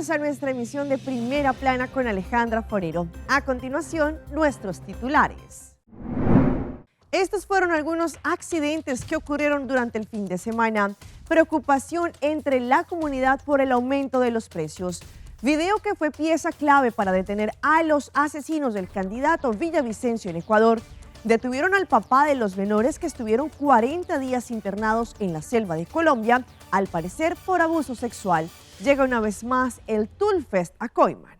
Bienvenidos a nuestra emisión de Primera Plana con Alejandra Forero. A continuación, nuestros titulares. Estos fueron algunos accidentes que ocurrieron durante el fin de semana. Preocupación entre la comunidad por el aumento de los precios. Video que fue pieza clave para detener a los asesinos del candidato Villavicencio en Ecuador. Detuvieron al papá de los menores que estuvieron 40 días internados en la selva de Colombia, al parecer por abuso sexual. Llega una vez más el Tulfest a Coiman.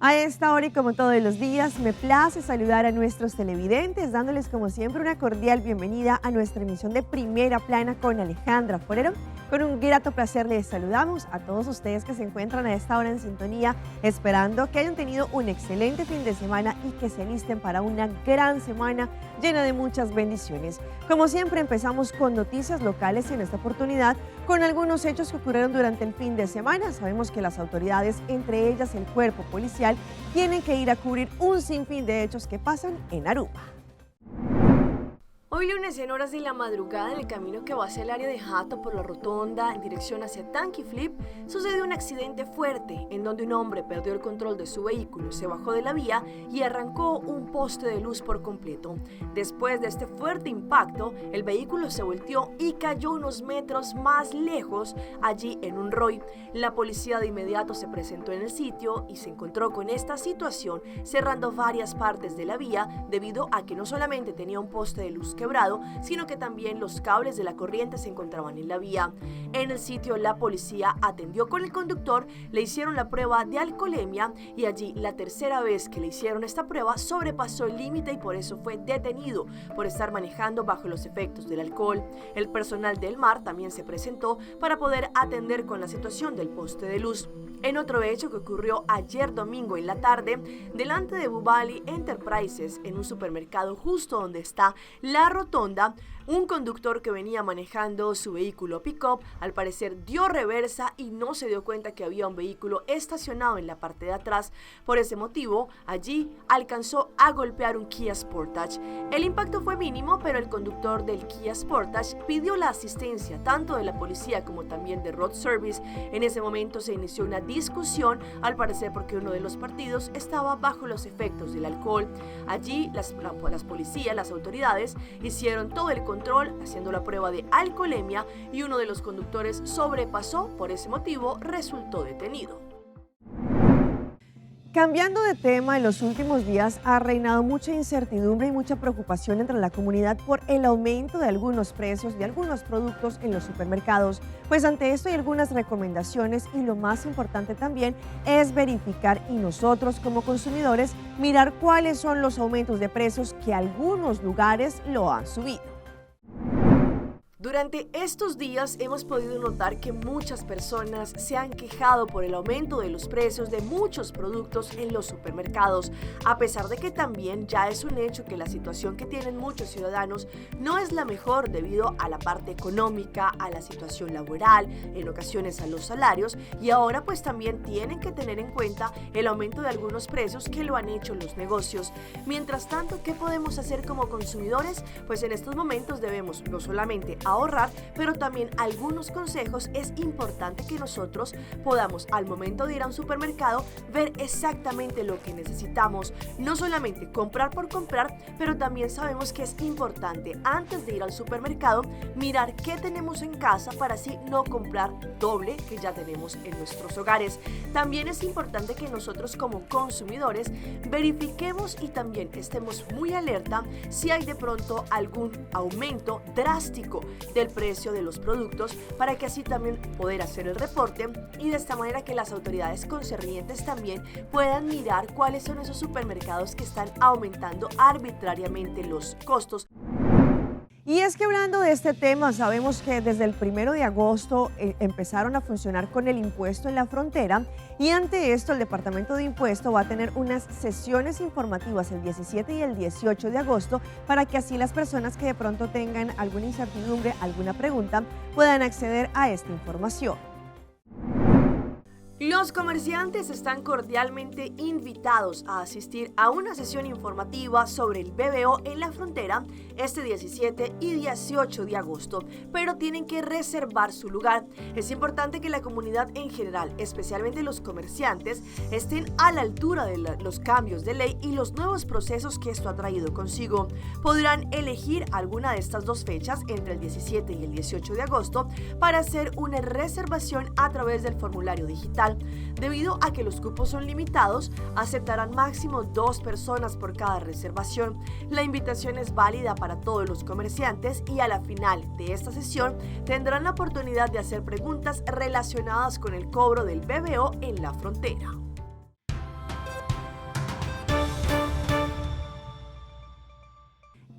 A esta hora y como todos los días, me place saludar a nuestros televidentes, dándoles como siempre una cordial bienvenida a nuestra emisión de Primera Plana con Alejandra Forero. Con un grato placer les saludamos a todos ustedes que se encuentran a esta hora en sintonía, esperando que hayan tenido un excelente fin de semana y que se alisten para una gran semana llena de muchas bendiciones. Como siempre, empezamos con noticias locales y en esta oportunidad con algunos hechos que ocurrieron durante el fin de semana. Sabemos que las autoridades, entre ellas el cuerpo policial, tienen que ir a cubrir un sinfín de hechos que pasan en Aruba. Hoy lunes en horas de la madrugada, en el camino que va hacia el área de Hato por la rotonda en dirección hacia Tanque Flip, sucedió un accidente fuerte en donde un hombre perdió el control de su vehículo, se bajó de la vía y arrancó un poste de luz por completo. Después de este fuerte impacto, el vehículo se volteó y cayó unos metros más lejos allí en un roy. La policía de inmediato se presentó en el sitio y se encontró con esta situación cerrando varias partes de la vía debido a que no solamente tenía un poste de luz quebrado, sino que también los cables de la corriente se encontraban en la vía. En el sitio la policía atendió con el conductor, le hicieron la prueba de alcoholemia y allí la tercera vez que le hicieron esta prueba sobrepasó el límite y por eso fue detenido por estar manejando bajo los efectos del alcohol. El personal del MAR también se presentó para poder atender con la situación del poste de luz. En otro hecho que ocurrió ayer domingo en la tarde, delante de Bubali Enterprises, en un supermercado justo donde está la rotonda, un conductor que venía manejando su vehículo pick-up al parecer dio reversa y no se dio cuenta que había un vehículo estacionado en la parte de atrás. Por ese motivo, allí alcanzó a golpear un Kia Sportage. El impacto fue mínimo, pero el conductor del Kia Sportage pidió la asistencia tanto de la policía como también de Road Service. En ese momento se inició una discusión, al parecer porque uno de los partidos estaba bajo los efectos del alcohol. Allí las policías, las autoridades, hicieron todo el control haciendo la prueba de alcoholemia y uno de los conductores sobrepasó, por ese motivo resultó detenido. Cambiando de tema, en los últimos días ha reinado mucha incertidumbre y mucha preocupación entre la comunidad por el aumento de algunos precios de algunos productos en los supermercados. Pues ante esto hay algunas recomendaciones y lo más importante también es verificar y nosotros como consumidores mirar cuáles son los aumentos de precios que algunos lugares lo han subido. Durante estos días hemos podido notar que muchas personas se han quejado por el aumento de los precios de muchos productos en los supermercados, a pesar de que también ya es un hecho que la situación que tienen muchos ciudadanos no es la mejor debido a la parte económica, a la situación laboral, en ocasiones a los salarios, y ahora pues también tienen que tener en cuenta el aumento de algunos precios que lo han hecho los negocios. Mientras tanto, ¿qué podemos hacer como consumidores? Pues en estos momentos debemos no solamente ahorrar, pero también algunos consejos. Es importante que nosotros podamos al momento de ir a un supermercado ver exactamente lo que necesitamos, no solamente comprar por comprar, pero también sabemos que es importante antes de ir al supermercado mirar qué tenemos en casa para así no comprar doble que ya tenemos en nuestros hogares. También es importante que nosotros como consumidores verifiquemos y también estemos muy alerta si hay de pronto algún aumento drástico del precio de los productos para que así también poder hacer el reporte y de esta manera que las autoridades concernientes también puedan mirar cuáles son esos supermercados que están aumentando arbitrariamente los costos. Y es que hablando de este tema, sabemos que desde el 1 de agosto empezaron a funcionar con el impuesto en la frontera y ante esto el Departamento de Impuesto va a tener unas sesiones informativas el 17 y el 18 de agosto para que así las personas que de pronto tengan alguna incertidumbre, alguna pregunta, puedan acceder a esta información. Los comerciantes están cordialmente invitados a asistir a una sesión informativa sobre el BBO en la frontera este 17 y 18 de agosto, pero tienen que reservar su lugar. Es importante que la comunidad en general, especialmente los comerciantes, estén a la altura de los cambios de ley y los nuevos procesos que esto ha traído consigo. Podrán elegir alguna de estas dos fechas entre el 17 y el 18 de agosto para hacer una reservación a través del formulario digital. Debido a que los cupos son limitados, aceptarán máximo 2 personas por cada reservación. La invitación es válida para todos los comerciantes y a la final de esta sesión tendrán la oportunidad de hacer preguntas relacionadas con el cobro del BBO en la frontera.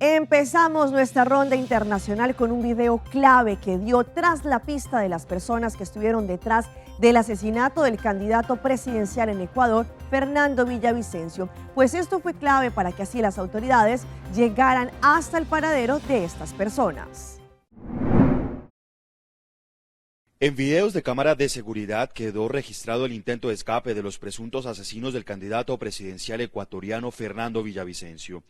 Empezamos nuestra ronda internacional con un video clave que dio tras la pista de las personas que estuvieron detrás del asesinato del candidato presidencial en Ecuador, Fernando Villavicencio. Pues esto fue clave para que así las autoridades llegaran hasta el paradero de estas personas. En videos de cámara de seguridad quedó registrado el intento de escape de los presuntos asesinos del candidato presidencial ecuatoriano Fernando Villavicencio.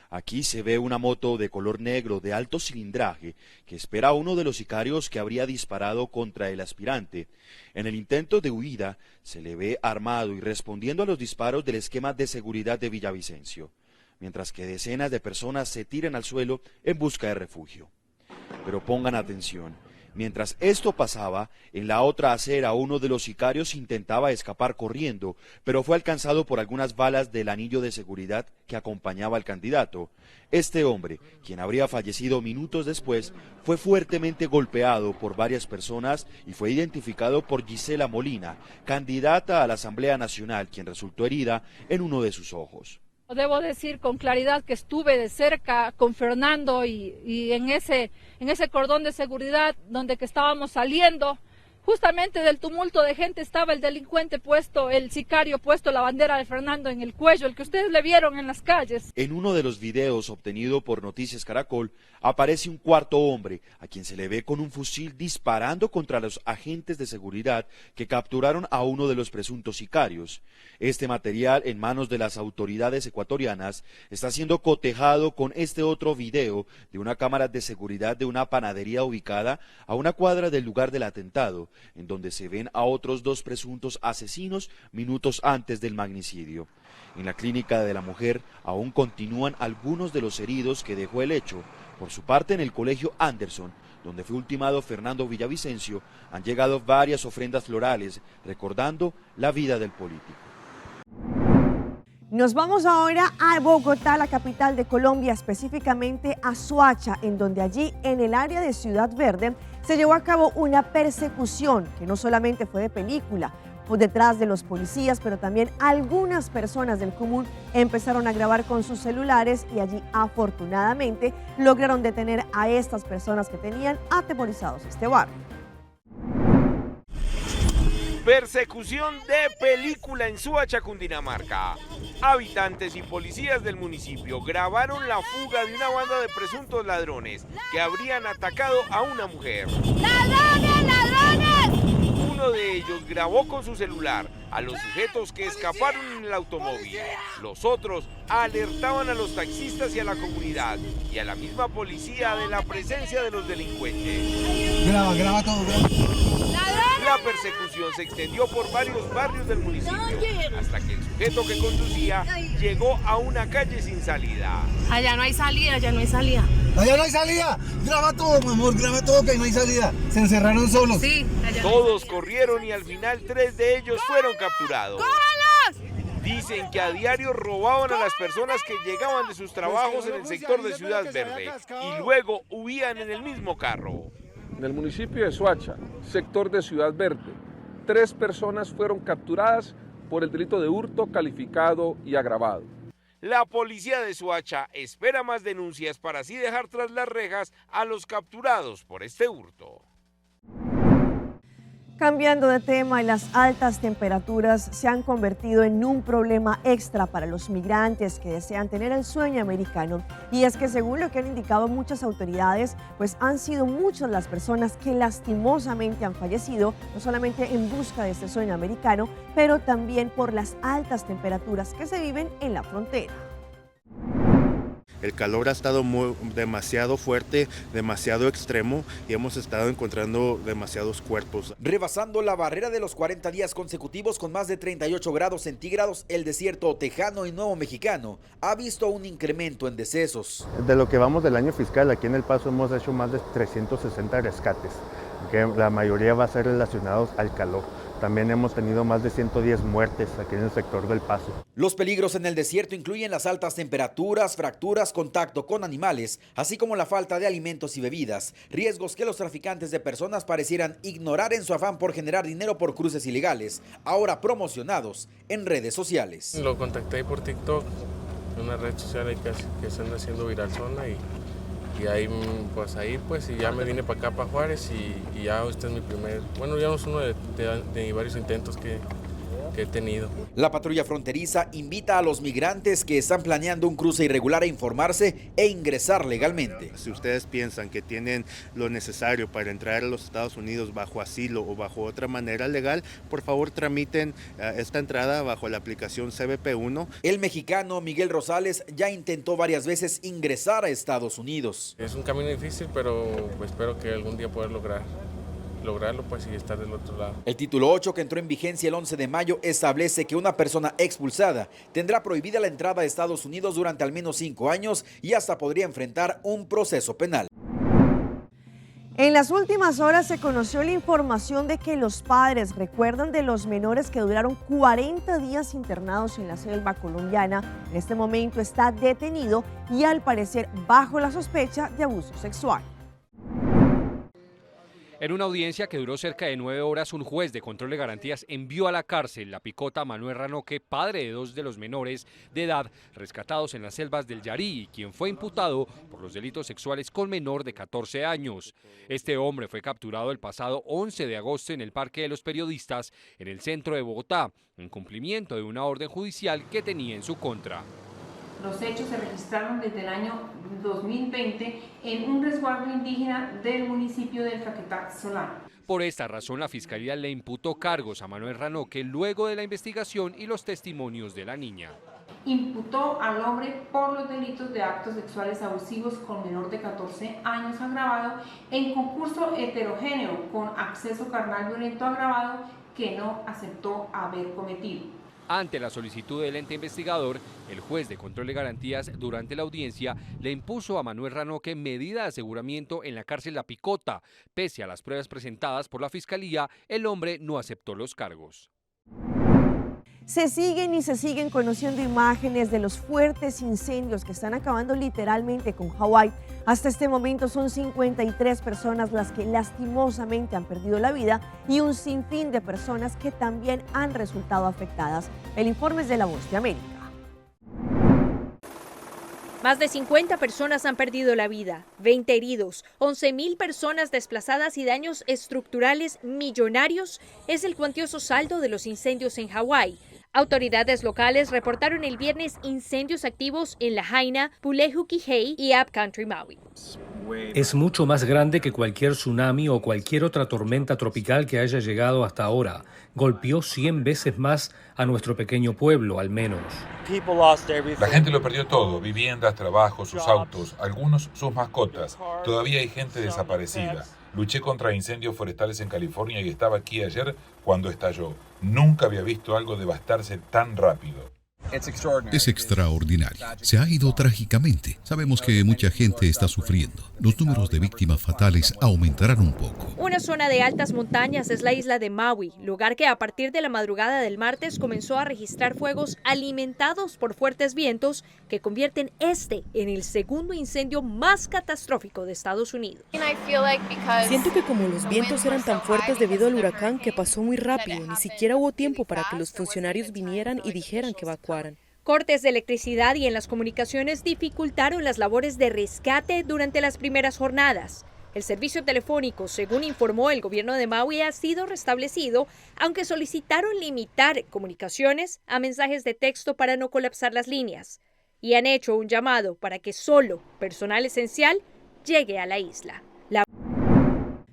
Aquí se ve una moto de color negro de alto cilindraje que espera a uno de los sicarios que habría disparado contra el aspirante. En el intento de huida se le ve armado y respondiendo a los disparos del esquema de seguridad de Villavicencio, mientras que decenas de personas se tiran al suelo en busca de refugio. Pero pongan atención. Mientras esto pasaba, en la otra acera uno de los sicarios intentaba escapar corriendo, pero fue alcanzado por algunas balas del anillo de seguridad que acompañaba al candidato. Este hombre, quien habría fallecido minutos después, fue fuertemente golpeado por varias personas y fue identificado por Gisela Molina, candidata a la Asamblea Nacional, quien resultó herida en uno de sus ojos. Debo decir con claridad que estuve de cerca con Fernando y en ese cordón de seguridad donde que estábamos saliendo, justamente del tumulto de gente estaba el delincuente puesto, el sicario puesto la bandera de Fernando en el cuello, el que ustedes le vieron en las calles. En uno de los videos obtenido por Noticias Caracol aparece un cuarto hombre a quien se le ve con un fusil disparando contra los agentes de seguridad que capturaron a uno de los presuntos sicarios. Este material en manos de las autoridades ecuatorianas está siendo cotejado con este otro video de una cámara de seguridad de una panadería ubicada a una cuadra del lugar del atentado, en donde se ven a otros 2 presuntos asesinos minutos antes del magnicidio. En la clínica de la mujer aún continúan algunos de los heridos que dejó el hecho. Por su parte, en el colegio Anderson, donde fue ultimado Fernando Villavicencio, han llegado varias ofrendas florales recordando la vida del político. Nos vamos ahora a Bogotá, la capital de Colombia, específicamente a Soacha, en donde allí, en el área de Ciudad Verde, se llevó a cabo una persecución que no solamente fue de película, pues detrás de los policías, pero también algunas personas del común empezaron a grabar con sus celulares y allí afortunadamente lograron detener a estas personas que tenían atemorizados este barrio. Persecución de película en Soacha, Cundinamarca. Habitantes y policías del municipio grabaron la fuga de una banda de presuntos ladrones que habrían atacado a una mujer. ¡Ladrones, ladrones! Uno de ellos grabó con su celular a los sujetos que escaparon en el automóvil. Los otros alertaban a los taxistas y a la comunidad y a la misma policía de la presencia de los delincuentes. Graba todo, graba. La persecución se extendió por varios barrios del municipio hasta que el sujeto que conducía llegó a una calle sin salida. Allá no hay salida, allá no hay salida. Allá no hay salida. Graba todo, mi amor, graba todo que no hay salida. Se encerraron solos. Sí, allá Todos corrieron y al final 3 de ellos fueron capturados. ¡Cójalos! Dicen que a diario robaban a las personas que llegaban de sus trabajos en el sector de Ciudad Verde y luego huían en el mismo carro. En el municipio de Soacha, sector de Ciudad Verde, 3 personas fueron capturadas por el delito de hurto calificado y agravado. La policía de Soacha espera más denuncias para así dejar tras las rejas a los capturados por este hurto. Cambiando de tema, las altas temperaturas se han convertido en un problema extra para los migrantes que desean tener el sueño americano. Y es que según lo que han indicado muchas autoridades, pues han sido muchas las personas que lastimosamente han fallecido, no solamente en busca de este sueño americano, pero también por las altas temperaturas que se viven en la frontera. El calor ha estado demasiado fuerte, demasiado extremo y hemos estado encontrando demasiados cuerpos. Rebasando la barrera de los 40 días consecutivos con más de 38 grados centígrados, el desierto tejano y nuevo mexicano ha visto un incremento en decesos. De lo que vamos del año fiscal, aquí en El Paso hemos hecho más de 360 rescates, que la mayoría va a ser relacionados al calor. También hemos tenido más de 110 muertes aquí en el sector del Paso. Los peligros en el desierto incluyen las altas temperaturas, fracturas, contacto con animales, así como la falta de alimentos y bebidas, riesgos que los traficantes de personas parecieran ignorar en su afán por generar dinero por cruces ilegales, ahora promocionados en redes sociales. Lo contacté por TikTok, una red social que se anda haciendo viral zona y ahí pues y ya me vine para acá, para Juárez y ya este es mi primer, ya es uno de varios intentos que he tenido. La patrulla fronteriza invita a los migrantes que están planeando un cruce irregular a informarse e ingresar legalmente. Si ustedes piensan que tienen lo necesario para entrar a los Estados Unidos bajo asilo o bajo otra manera legal, por favor tramiten esta entrada bajo la aplicación CBP1. El mexicano Miguel Rosales ya intentó varias veces ingresar a Estados Unidos. Es un camino difícil, pero pues, espero que algún día pueda lograrlo pues y estar del otro lado. El título 8, que entró en vigencia el 11 de mayo, establece que una persona expulsada tendrá prohibida la entrada a Estados Unidos durante al menos 5 años y hasta podría enfrentar un proceso penal. En las últimas horas se conoció la información de que los padres recuerdan de los menores que duraron 40 días internados en la selva colombiana. En este momento está detenido y al parecer bajo la sospecha de abuso sexual. En una audiencia que duró cerca de 9 horas, un juez de control de garantías envió a la cárcel la picota Manuel Ranoque, padre de 2 de los menores de edad rescatados en las selvas del Yarí, quien fue imputado por los delitos sexuales con menor de 14 años. Este hombre fue capturado el pasado 11 de agosto en el Parque de los Periodistas, en el centro de Bogotá, en cumplimiento de una orden judicial que tenía en su contra. Los hechos se registraron desde el año 2020 en un resguardo indígena del municipio del Caquetá, Solano. Por esta razón, la Fiscalía le imputó cargos a Manuel Ranoque luego de la investigación y los testimonios de la niña. Imputó al hombre por los delitos de actos sexuales abusivos con menor de 14 años agravado en concurso heterogéneo con acceso carnal violento agravado que no aceptó haber cometido. Ante la solicitud del ente investigador, el juez de control de garantías durante la audiencia le impuso a Manuel Ranoque medida de aseguramiento en la cárcel La Picota. Pese a las pruebas presentadas por la Fiscalía, el hombre no aceptó los cargos. Se siguen conociendo imágenes de los fuertes incendios que están acabando literalmente con Hawái. Hasta este momento son 53 personas las que lastimosamente han perdido la vida y un sinfín de personas que también han resultado afectadas. El informe es de La Voz de América. Más de 50 personas han perdido la vida, 20 heridos, 11.000 personas desplazadas y daños estructurales millonarios es el cuantioso saldo de los incendios en Hawái. Autoridades locales reportaron el viernes incendios activos en Lahaina, Pulehu Kihei y Upcountry Maui. Es mucho más grande que cualquier tsunami o cualquier otra tormenta tropical que haya llegado hasta ahora. Golpeó 100 veces más a nuestro pequeño pueblo, al menos. La gente lo perdió todo, viviendas, trabajos, sus autos, algunos sus mascotas. Todavía hay gente desaparecida. Luché contra incendios forestales en California y estaba aquí ayer cuando estalló. Nunca había visto algo devastarse tan rápido. Es extraordinario. Se ha ido trágicamente. Sabemos que mucha gente está sufriendo. Los números de víctimas fatales aumentarán un poco. Una zona de altas montañas es la isla de Maui, lugar que a partir de la madrugada del martes comenzó a registrar fuegos alimentados por fuertes vientos que convierten este en el segundo incendio más catastrófico de Estados Unidos. Siento que como los vientos eran tan fuertes debido al huracán que pasó muy rápido, ni siquiera hubo tiempo para que los funcionarios vinieran y dijeran que evacuaran. Cortes de electricidad y en las comunicaciones dificultaron las labores de rescate durante las primeras jornadas. El servicio telefónico, según informó el gobierno de Maui, ha sido restablecido, aunque solicitaron limitar comunicaciones a mensajes de texto para no colapsar las líneas. Y han hecho un llamado para que solo personal esencial llegue a la isla.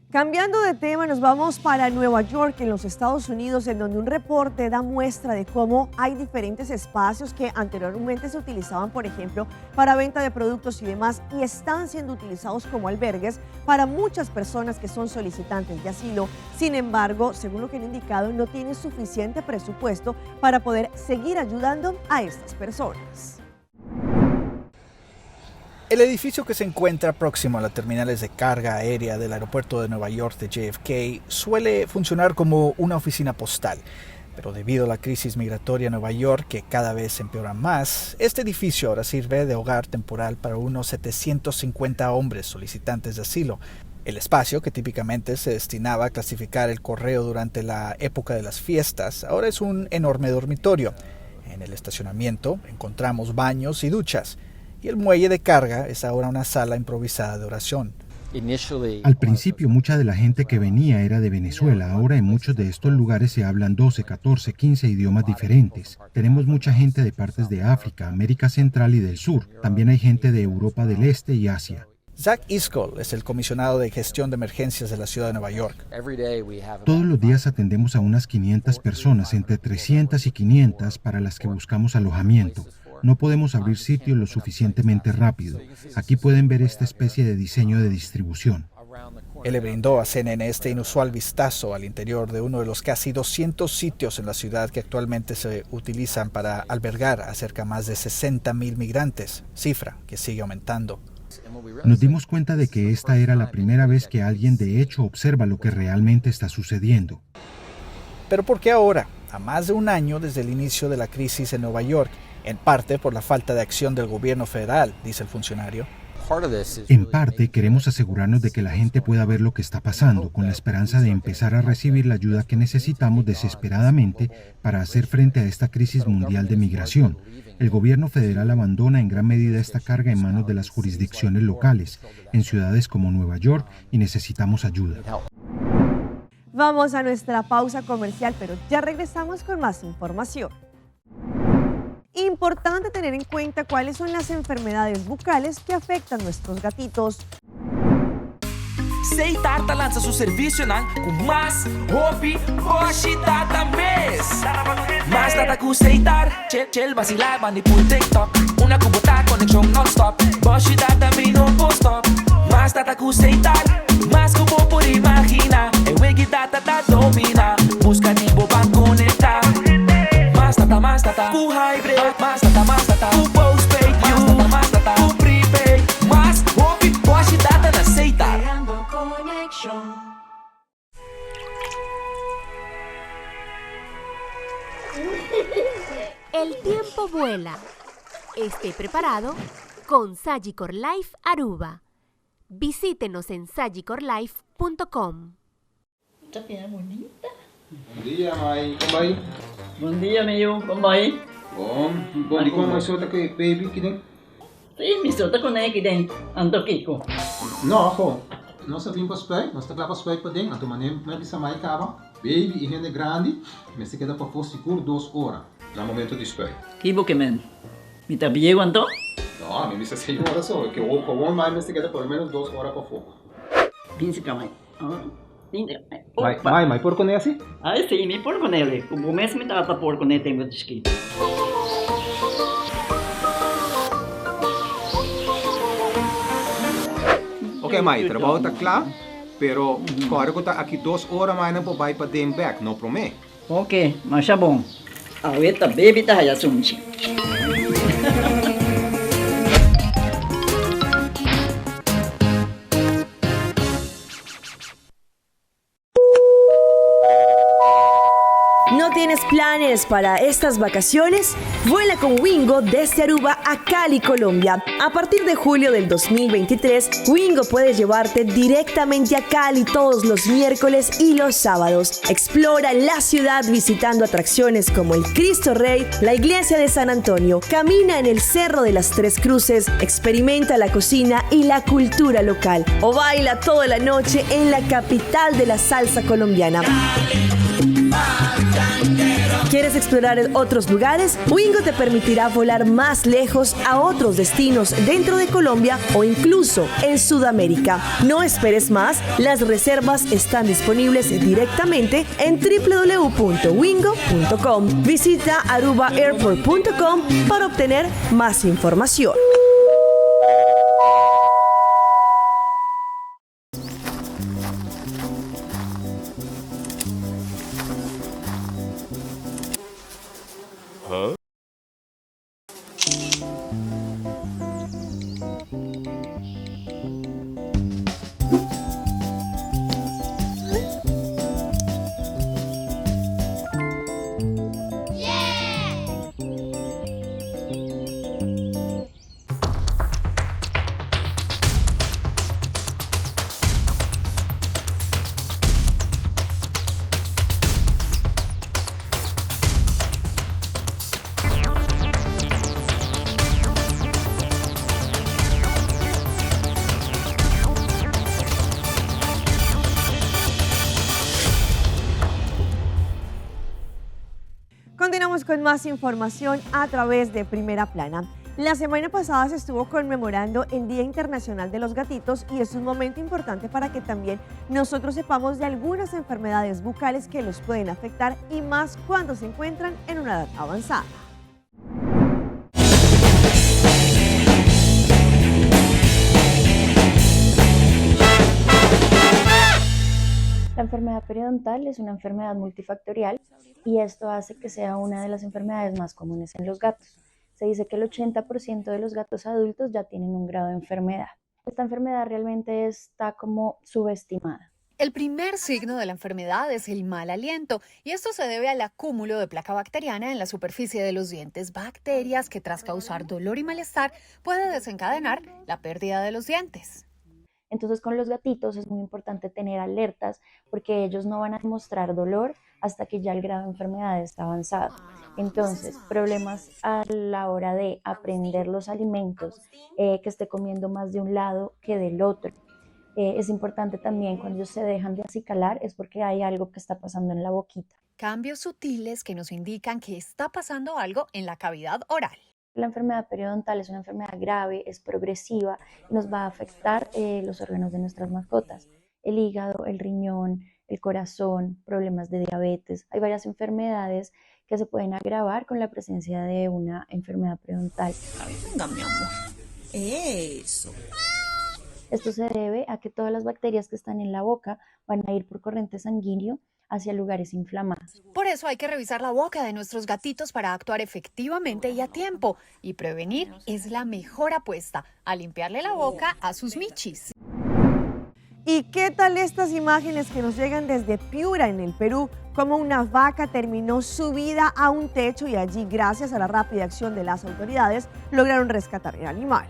Cambiando de tema, nos vamos para Nueva York, en los Estados Unidos, en donde un reporte da muestra de cómo hay diferentes espacios que anteriormente se utilizaban, por ejemplo, para venta de productos y demás, y están siendo utilizados como albergues para muchas personas que son solicitantes de asilo. Sin embargo, según lo que han indicado, no tienen suficiente presupuesto para poder seguir ayudando a estas personas. El edificio que se encuentra próximo a las terminales de carga aérea del aeropuerto de Nueva York de JFK suele funcionar como una oficina postal, pero debido a la crisis migratoria en Nueva York, que cada vez empeora más, este edificio ahora sirve de hogar temporal para unos 750 hombres solicitantes de asilo. El espacio, que típicamente se destinaba a clasificar el correo durante la época de las fiestas, ahora es un enorme dormitorio. En el estacionamiento encontramos baños y duchas. Y el muelle de carga es ahora una sala improvisada de oración. Al principio, mucha de la gente que venía era de Venezuela. Ahora en muchos de estos lugares se hablan 12, 14, 15 idiomas diferentes. Tenemos mucha gente de partes de África, América Central y del Sur. También hay gente de Europa del Este y Asia. Zach Iskol es el comisionado de gestión de emergencias de la ciudad de Nueva York. Todos los días atendemos a unas 500 personas, entre 300 y 500 para las que buscamos alojamiento. No podemos abrir sitios lo suficientemente rápido. Aquí pueden ver esta especie de diseño de distribución. Él le brindó a CNN este inusual vistazo al interior de uno de los casi 200 sitios en la ciudad que actualmente se utilizan para albergar a cerca de más de 60,000 migrantes, cifra que sigue aumentando. Nos dimos cuenta de que esta era la primera vez que alguien de hecho observa lo que realmente está sucediendo. ¿Pero por qué ahora? A más de un año desde el inicio de la crisis en Nueva York, en parte por la falta de acción del gobierno federal, dice el funcionario. En parte, queremos asegurarnos de que la gente pueda ver lo que está pasando, con la esperanza de empezar a recibir la ayuda que necesitamos desesperadamente para hacer frente a esta crisis mundial de migración. El gobierno federal abandona en gran medida esta carga en manos de las jurisdicciones locales, en ciudades como Nueva York, y necesitamos ayuda. Vamos a nuestra pausa comercial, pero ya regresamos con más información. Importante tener en cuenta cuáles son las enfermedades bucales que afectan a nuestros gatitos. Sei Tarta lança seu serviço com mais hobby, hoje data mês. Mais data com Sei Tar, chill vacilar, bandi por TikTok. Una cubota conexão non-stop, hoje data me no post-stop. Mais data com Sei Tar, mais como por imaginar. E wegi data da domina, busca nibo ban conectar. Más data, cu hybrid, más data, cu postpaid, más data, cu prepaid, más hobby, hoje data na Sei Tar. El tiempo vuela. Esté preparado con Sagicor Life Aruba. Visítenos en sagicorlife.com. Esta piedra bonita. Bom dia, mãe. Como vai? Bom dia, meu. Como vai? Bom. Bom dia, como você tá aqui, baby, aqui dentro? Sim, me solta com ele aqui dentro. Ando aqui, com. Não, pô. Nós vimos para os pés, nós estamos lá para os pés para dentro. Então, maneiro, como é que essa mãe acaba? Baby e rende grande, mas se queda para for seguro 2 horas. No momento de espera. Que bom que men. Me tá bem, quanto? Não, a mim me 6 horas só. Que o comum mais se queda por menos 2 horas para fogo. Pince, mãe. Mãe, porco nesse? Ah, sim, me porco nele. O começo me trata porco nele, tem muito escrito. Ok, mãe, o trabalho está claro, pero agora que está aqui 2 horas mais não vai para dentro back, não promete? Ok, mas tá bom. Ahorita baby tá já sunchi. ¿No tienes ¿Tienes planes para estas vacaciones? Vuela con Wingo desde Aruba a Cali, Colombia. A partir de julio del 2023, Wingo puede llevarte directamente a Cali todos los miércoles y los sábados. Explora la ciudad visitando atracciones como el Cristo Rey, la iglesia de San Antonio, camina en el Cerro de las Tres Cruces, experimenta la cocina y la cultura local o baila toda la noche en la capital de la salsa colombiana. ¿Quieres explorar otros lugares? Wingo te permitirá volar más lejos a otros destinos dentro de Colombia o incluso en Sudamérica. No esperes más, las reservas están disponibles directamente en www.wingo.com. Visita arubaairport.com para obtener más información. Continuamos con más información a través de Primera Plana. La semana pasada se estuvo conmemorando el Día Internacional de los Gatitos y es un momento importante para que también nosotros sepamos de algunas enfermedades bucales que los pueden afectar y más cuando se encuentran en una edad avanzada. La enfermedad periodontal es una enfermedad multifactorial y esto hace que sea una de las enfermedades más comunes en los gatos. Se dice que el 80% de los gatos adultos ya tienen un grado de enfermedad. Esta enfermedad realmente está como subestimada. El primer signo de la enfermedad es el mal aliento y esto se debe al acúmulo de placa bacteriana en la superficie de los dientes, bacterias que tras causar dolor y malestar puede desencadenar la pérdida de los dientes. Entonces con los gatitos es muy importante tener alertas porque ellos no van a mostrar dolor hasta que ya el grado de enfermedad está avanzado. Entonces, problemas a la hora de aprender los alimentos, que esté comiendo más de un lado que del otro. Es importante también cuando ellos se dejan de acicalar es porque hay algo que está pasando en la boquita. Cambios sutiles que nos indican que está pasando algo en la cavidad oral. La enfermedad periodontal es una enfermedad grave, es progresiva y nos va a afectar los órganos de nuestras mascotas. El hígado, el riñón, el corazón, problemas de diabetes. Hay varias enfermedades que se pueden agravar con la presencia de una enfermedad periodontal. Venga, mi amor. Eso. Esto se debe a que todas las bacterias que están en la boca van a ir por corriente sanguíneo hacia lugares inflamados. Por eso hay que revisar la boca de nuestros gatitos para actuar efectivamente y a tiempo. Y prevenir es la mejor apuesta, a limpiarle la boca a sus michis. ¿Y qué tal estas imágenes que nos llegan desde Piura, en el Perú? Como una vaca terminó subida a un techo y allí, gracias a la rápida acción de las autoridades, lograron rescatar el animal.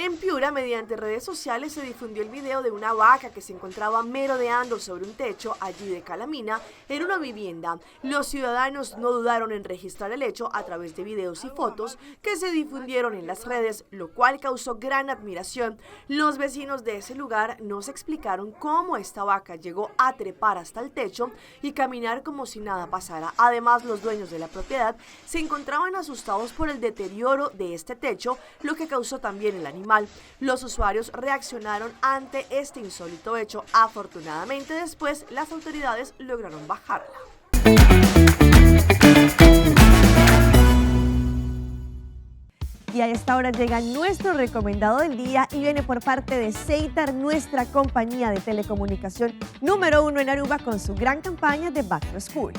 En Piura, mediante redes sociales, se difundió el video de una vaca que se encontraba merodeando sobre un techo allí de Calamina, en una vivienda. Los ciudadanos no dudaron en registrar el hecho a través de videos y fotos que se difundieron en las redes, lo cual causó gran admiración. Los vecinos de ese lugar nos explicaron cómo esta vaca llegó a trepar hasta el techo y caminar como si nada pasara. Además, los dueños de la propiedad se encontraban asustados por el deterioro de este techo, lo que causó también el animal. Los usuarios reaccionaron ante este insólito hecho. Afortunadamente, después las autoridades lograron bajarla. Y a esta hora llega nuestro recomendado del día y viene por parte de Ceitar, nuestra compañía de telecomunicación número 1 en Aruba, con su gran campaña de Back to School.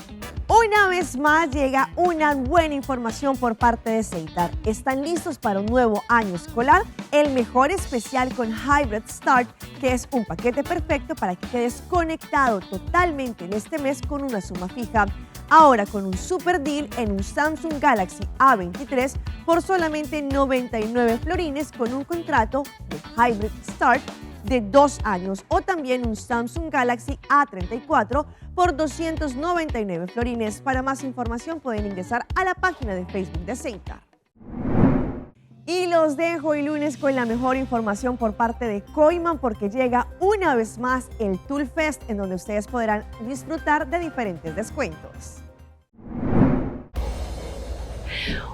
Una vez más llega una buena información por parte de Ceitar. ¿Están listos para un nuevo año escolar? El mejor especial con Hybrid Start, que es un paquete perfecto para que quedes conectado totalmente en este mes con una suma fija. Ahora con un super deal en un Samsung Galaxy A23 por solamente 99 florines con un contrato de Hybrid Start de 2 años, o también un Samsung Galaxy A34 por 299 florines. Para más información pueden ingresar a la página de Facebook de Zencar. Y los dejo el lunes con la mejor información por parte de Coiman, porque llega una vez más el Tool Fest, en donde ustedes podrán disfrutar de diferentes descuentos.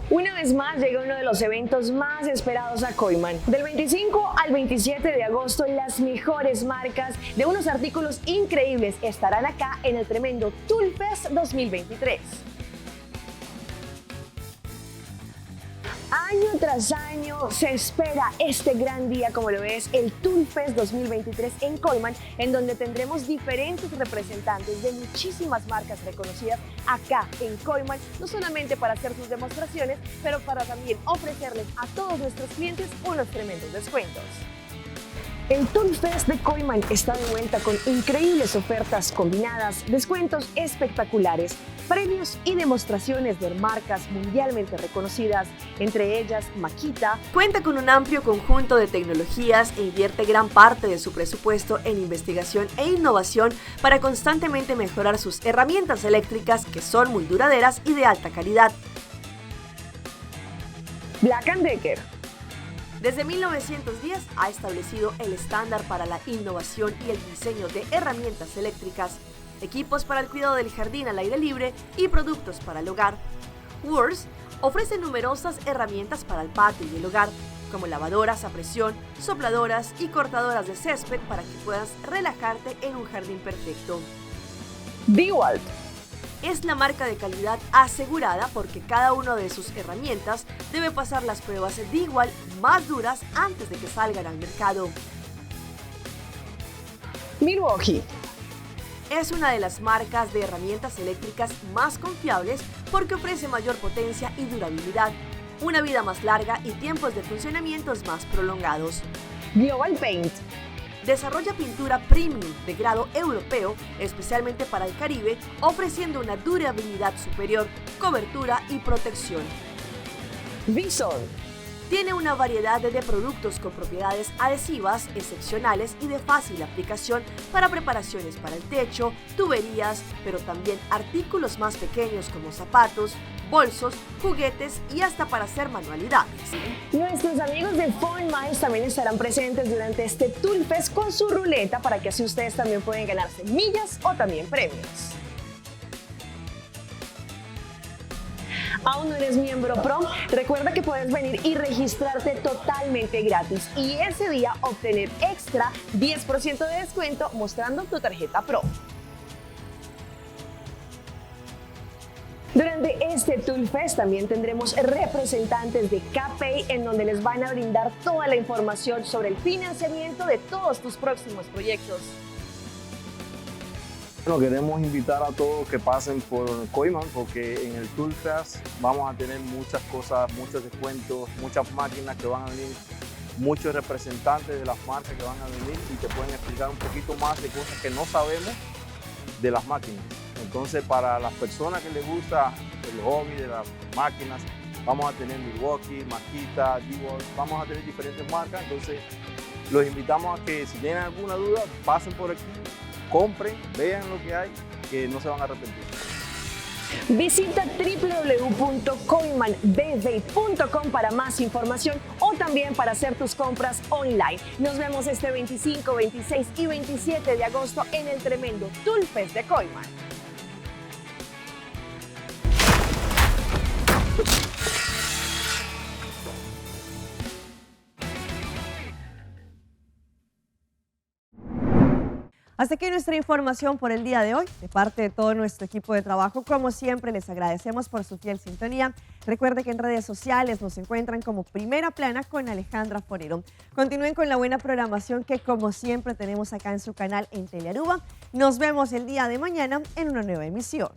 Una vez más llega uno de los eventos más esperados a Coiman. Del 25 al 27 de agosto, las mejores marcas de unos artículos increíbles estarán acá en el tremendo Tool Fest 2023. Año tras año se espera este gran día, como lo es el Tool Fest 2023 en Coiman, en donde tendremos diferentes representantes de muchísimas marcas reconocidas acá en Coiman, no solamente para hacer sus demostraciones, pero para también ofrecerles a todos nuestros clientes unos tremendos descuentos. El Tool Fest de Coiman está de vuelta con increíbles ofertas combinadas, descuentos espectaculares, premios y demostraciones de marcas mundialmente reconocidas, entre ellas Makita. Cuenta con un amplio conjunto de tecnologías e invierte gran parte de su presupuesto en investigación e innovación para constantemente mejorar sus herramientas eléctricas, que son muy duraderas y de alta calidad. Black & Decker. Desde 1910 ha establecido el estándar para la innovación y el diseño de herramientas eléctricas, equipos para el cuidado del jardín al aire libre y productos para el hogar. Wurz ofrece numerosas herramientas para el patio y el hogar, como lavadoras a presión, sopladoras y cortadoras de césped para que puedas relajarte en un jardín perfecto. DeWalt es la marca de calidad asegurada, porque cada una de sus herramientas debe pasar las pruebas DeWalt más duras antes de que salgan al mercado. Milwaukee es una de las marcas de herramientas eléctricas más confiables, porque ofrece mayor potencia y durabilidad, una vida más larga y tiempos de funcionamiento más prolongados. Global Paint desarrolla pintura premium de grado europeo, especialmente para el Caribe, ofreciendo una durabilidad superior, cobertura y protección. Bison tiene una variedad de productos con propiedades adhesivas excepcionales y de fácil aplicación para preparaciones para el techo, tuberías, pero también artículos más pequeños como zapatos, bolsos, juguetes y hasta para hacer manualidades. Nuestros amigos de Phone Miles también estarán presentes durante este Tool Fest con su ruleta, para que así ustedes también pueden ganarse millas o también premios. ¿Aún no eres miembro Pro? Recuerda que puedes venir y registrarte totalmente gratis, y ese día obtener extra 10% de descuento mostrando tu tarjeta Pro. Durante este Tool Fest también tendremos representantes de KPay, en donde les van a brindar toda la información sobre el financiamiento de todos tus próximos proyectos. Bueno, queremos invitar a todos que pasen por Coiman, porque en el Tool Fest vamos a tener muchas cosas, muchos descuentos, muchas máquinas que van a venir, muchos representantes de las marcas que van a venir y te pueden explicar un poquito más de cosas que no sabemos de las máquinas. Entonces, para las personas que les gusta el hobby de las máquinas, vamos a tener Milwaukee, Makita, DeWalt, vamos a tener diferentes marcas. Entonces, los invitamos a que, si tienen alguna duda, pasen por aquí, compren, vean lo que hay, que no se van a arrepentir. Visita www.coimanbv.com para más información, o también para hacer tus compras online. Nos vemos este 25, 26 y 27 de agosto en el tremendo Tool Fest de Coiman. Hasta aquí nuestra información por el día de hoy. De parte de todo nuestro equipo de trabajo, como siempre, les agradecemos por su fiel sintonía. Recuerde que en redes sociales nos encuentran como Primera Plana con Alejandra Forero. Continúen con la buena programación que, como siempre, tenemos acá en su canal en Telearuba. Nos vemos el día de mañana en una nueva emisión.